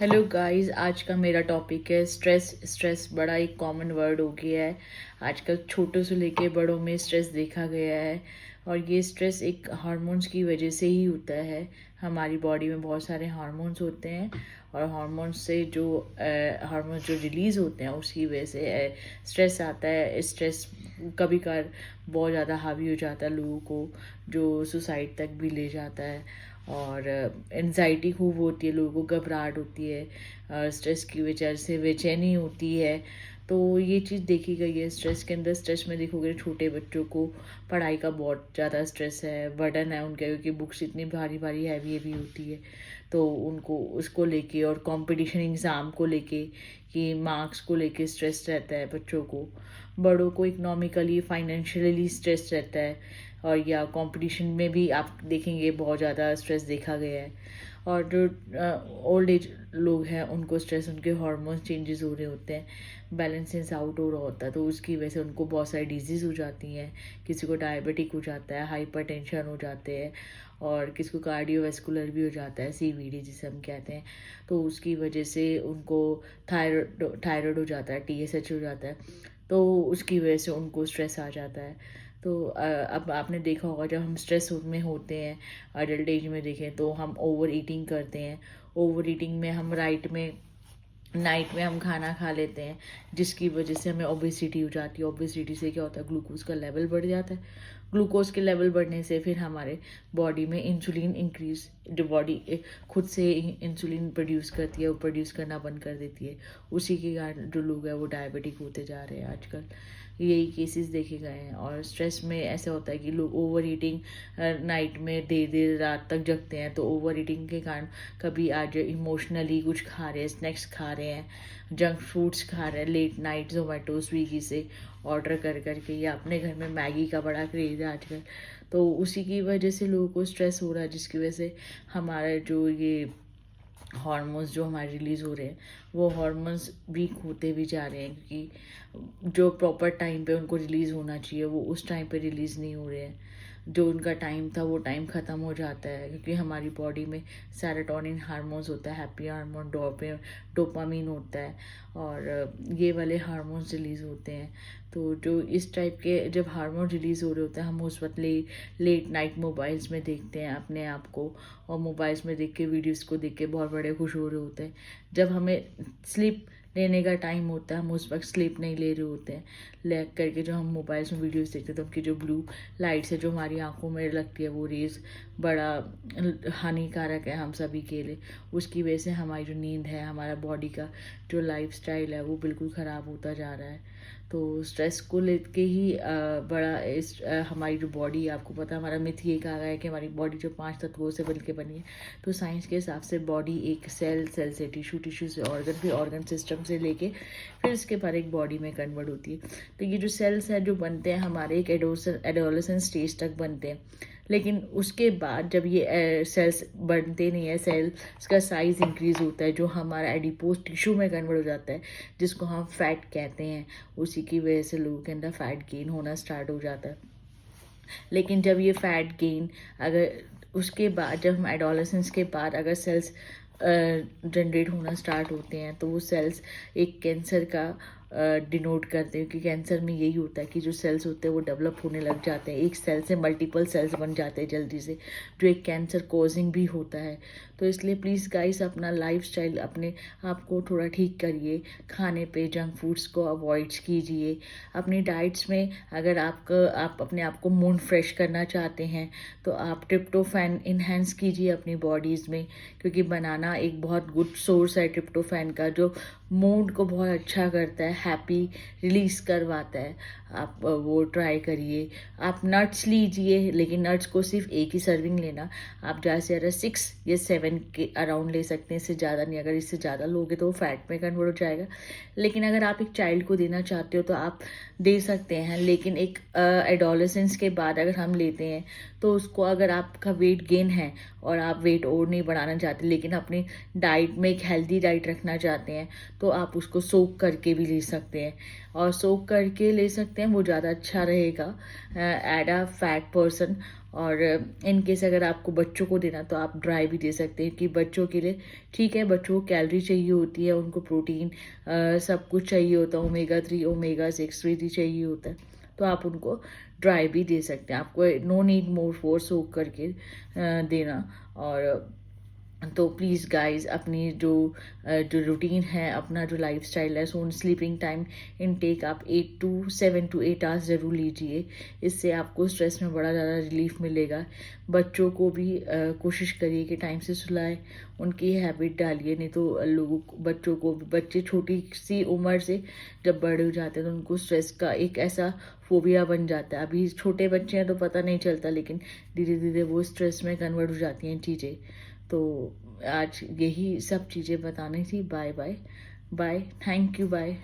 Hello guys, आज का मेरा टॉपिक है स्ट्रेस। स्ट्रेस बड़ा एक कॉमन वर्ड हो गया है आजकल। छोटों से लेके बड़ों में स्ट्रेस देखा गया है और ये स्ट्रेस एक हार्मोन्स की वजह से ही होता है। हमारी बॉडी में बहुत सारे हार्मोन्स होते हैं और हार्मोन्स से जो हार्मोन्स जो रिलीज़ होते हैं उसकी वजह से स्ट्रेस आता है। स्ट्रेस कभी कभार बहुत ज़्यादा हावी हो जाता है लोगों को, जो सुसाइड तक भी ले जाता है। और एनजाइटी खूब होती है, लोगों को घबराहट होती है, स्ट्रेस की वजह से बेचैनी होती है। तो ये चीज़ देखी गई है स्ट्रेस के अंदर। स्ट्रेस में देखोगे छोटे बच्चों को पढ़ाई का बहुत ज़्यादा स्ट्रेस है, बर्डन है उनके, क्योंकि बुक्स इतनी भारी भारी हैवी हैवी होती है। तो उनको उसको लेके और कंपटीशन एग्ज़ाम को लेके कि मार्क्स को लेके स्ट्रेस रहता है बच्चों को। बड़ों को इकोनॉमिकली फाइनेंशियली स्ट्रेस रहता है। और या कंपटीशन में भी आप देखेंगे बहुत ज़्यादा स्ट्रेस देखा गया है। और जो ओल्ड एज लोग हैं उनको स्ट्रेस, उनके हार्मोन्स चेंजेस हो रहे होते हैं, बैलेंसेस आउट हो रहा होता है, तो उसकी वजह से उनको बहुत सारी डिजीज़ हो जाती हैं। किसी को डायबिटिक हो जाता है, हाइपरटेंशन हो जाते हैं, और किसी को कार्डियोवैस्कुलर भी हो जाता है, सीवीडी जिसे हम कहते हैं। तो उसकी वजह से उनको थायराइड हो जाता है, टीएसएच हो जाता है। तो उसकी वजह से उनको स्ट्रेस आ जाता है। तो अब आपने देखा होगा जब हम स्ट्रेस में होते हैं, अडल्ट एज में देखें तो हम ओवर ईटिंग करते हैं। ओवर ईटिंग में हम नाइट में हम खाना खा लेते हैं, जिसकी वजह से हमें ओबेसिटी हो जाती है। ओबेसिटी से क्या होता है, ग्लूकोज का लेवल बढ़ जाता है। ग्लूकोज के लेवल बढ़ने से फिर हमारे बॉडी में इंसुलिन इंक्रीज, जो बॉडी खुद से इंसुलिन प्रोड्यूस करती है वो प्रोड्यूस करना बंद कर देती है। उसी के कारण जो लोग हैं वो डायबिटिक होते जा रहे हैं आजकल। यही केसेस देखे गए हैं। और स्ट्रेस में ऐसा होता है कि लोग ओवर ईटिंग, नाइट में देर देर रात तक जगते हैं, तो ओवर ईटिंग के कारण कभी आज इमोशनली कुछ खा रहे हैं, स्नैक्स खा रहे हैं, जंक फूड्स खा रहे हैं, लेट नाइट जोमेटो स्विगी से ऑर्डर कर करके, या अपने घर में मैगी का बड़ा क्रेज़ है आजकल। तो उसी की वजह से लोगों को स्ट्रेस हो रहा है, जिसकी वजह से हमारा जो ये हार्मोन्स जो हमारे रिलीज़ हो रहे हैं वो हार्मोन्स वीक होते भी जा रहे हैं, क्योंकि जो प्रॉपर टाइम पे उनको रिलीज़ होना चाहिए वो उस टाइम पे रिलीज़ नहीं हो रहे हैं। जो उनका टाइम था वो टाइम ख़त्म हो जाता है, क्योंकि हमारी बॉडी में सेरोटोनिन हार्मोन्स होता है, हैप्पी हार्मोन, डोपामीन होता है, और ये वाले हार्मोन्स रिलीज़ होते हैं। तो जो इस टाइप के जब हार्मोन रिलीज़ हो रहे होते हैं, हम उस वक्त लेट नाइट मोबाइल्स में देखते हैं अपने आप को, और मोबाइल्स में देख के, वीडियोस को देख के बहुत बड़े खुश हो रहे होते हैं। जब हमें स्लीप लेने का टाइम होता है हम उस वक्त स्लीप नहीं ले रहे होते हैं। लैग करके जो हम मोबाइल्स में वीडियोस देखते हैं तो उनकी जो ब्लू लाइट्स है जो हमारी आंखों में लगती है, वो रेज बड़ा हानिकारक है हम सभी के लिए। उसकी वजह से हमारी जो नींद है, हमारा बॉडी का जो लाइफस्टाइल है वो बिल्कुल ख़राब होता जा रहा है। तो स्ट्रेस को लेके ही हमारी जो बॉडी है, आपको पता है हमारा मिथ ये कहा गया है कि हमारी बॉडी जो 5 तत्वों से मिलकर बनी है। तो साइंस के हिसाब से बॉडी एक सेल से, टिश्यू से, ऑर्गन, फिर ऑर्गन सिस्टम से लेके फिर इसके बाद एक बॉडी में कन्वर्ट होती है। तो ये जो सेल्स हैं जो बनते हैं हमारे एक एडोलेसेंस स्टेज तक बनते हैं। लेकिन उसके बाद जब ये सेल्स बनते नहीं है, सेल्स का साइज़ इंक्रीज़ होता है, जो हमारा एडिपोज टिश्यू में कन्वर्ट हो जाता है, जिसको हम फैट कहते हैं। उसी की वजह से लोगों के अंदर फैट गेन होना स्टार्ट हो जाता है। लेकिन जब ये फैट गेन, अगर उसके बाद जब हम एडोलेसेंस के बाद अगर सेल्स जनरेट होना स्टार्ट होते हैं, तो वो सेल्स एक कैंसर का डिनोट करते हैं, क्योंकि कैंसर में यही होता है कि जो सेल्स होते हैं वो डेवलप होने लग जाते हैं, एक सेल से मल्टीपल सेल्स बन जाते हैं जल्दी से, जो एक कैंसर कॉजिंग भी होता है। तो इसलिए प्लीज़ गाइस अपना लाइफस्टाइल अपने आप को थोड़ा ठीक करिए, खाने पे जंक फूड्स को अवॉइड कीजिए। अपनी डाइट्स में अगर आप अपने आप को मूड फ्रेश करना चाहते हैं तो आप ट्रिप्टोफैन इन्हेंस कीजिए अपनी बॉडीज़ में, क्योंकि बनाना एक बहुत गुड सोर्स है ट्रिप्टोफैन का, जो मूड को बहुत अच्छा करता है, हैप्पी रिलीज़ करवाता है। आप वो ट्राई करिए। आप नट्स लीजिए, लेकिन नट्स को सिर्फ एक ही सर्विंग लेना। आप ज़्यादा से ज़्यादा 6 या 7 के अराउंड ले सकते हैं, इससे ज़्यादा नहीं। अगर इससे ज़्यादा लोगे तो वो फैट में कन्वर्ट हो जाएगा। लेकिन अगर आप एक चाइल्ड को देना चाहते हो तो आप दे सकते हैं, लेकिन एक एडोलेसेंस के बाद अगर हम लेते हैं तो उसको, अगर आपका वेट गेन है और आप वेट और नहीं बढ़ाना चाहते लेकिन अपनी डाइट में एक हेल्दी डाइट रखना चाहते हैं, तो आप उसको सोक करके भी ले सकते हैं। और सोक करके ले सकते हैं, वो ज़्यादा अच्छा रहेगा एट अ फैट पर्सन। और इन केस अगर आपको बच्चों को देना तो आप ड्राई भी दे सकते हैं कि बच्चों के लिए ठीक है, बच्चों को कैलोरी चाहिए होती है, उनको प्रोटीन सब कुछ चाहिए होता है, ओमेगा 3 ओमेगा 6 भी चाहिए होता है, तो आप उनको ड्राई भी दे सकते हैं। आपको नो नीड मोर फोर्स हो करके देना। और तो प्लीज़ गाइस अपनी जो रूटीन है, अपना जो लाइफस्टाइल है, सोन स्लीपिंग टाइम इनटेक आप 7 to 8 आवर्स ज़रूर लीजिए। इससे आपको स्ट्रेस में बड़ा ज़्यादा रिलीफ मिलेगा। बच्चों को भी कोशिश करिए कि टाइम से सुलाएं, उनकी हैबिट डालिए, नहीं तो बच्चों को, बच्चे छोटी सी उम्र से जब बड़े हो जाते हैं तो उनको स्ट्रेस का एक ऐसा फोबिया बन जाता है। अभी छोटे बच्चे हैं तो पता नहीं चलता, लेकिन धीरे धीरे वो स्ट्रेस में कन्वर्ट हो जाती हैं चीज़ें। तो आज यही सब चीज़ें बतानी थी। Bye bye bye, thank you, bye.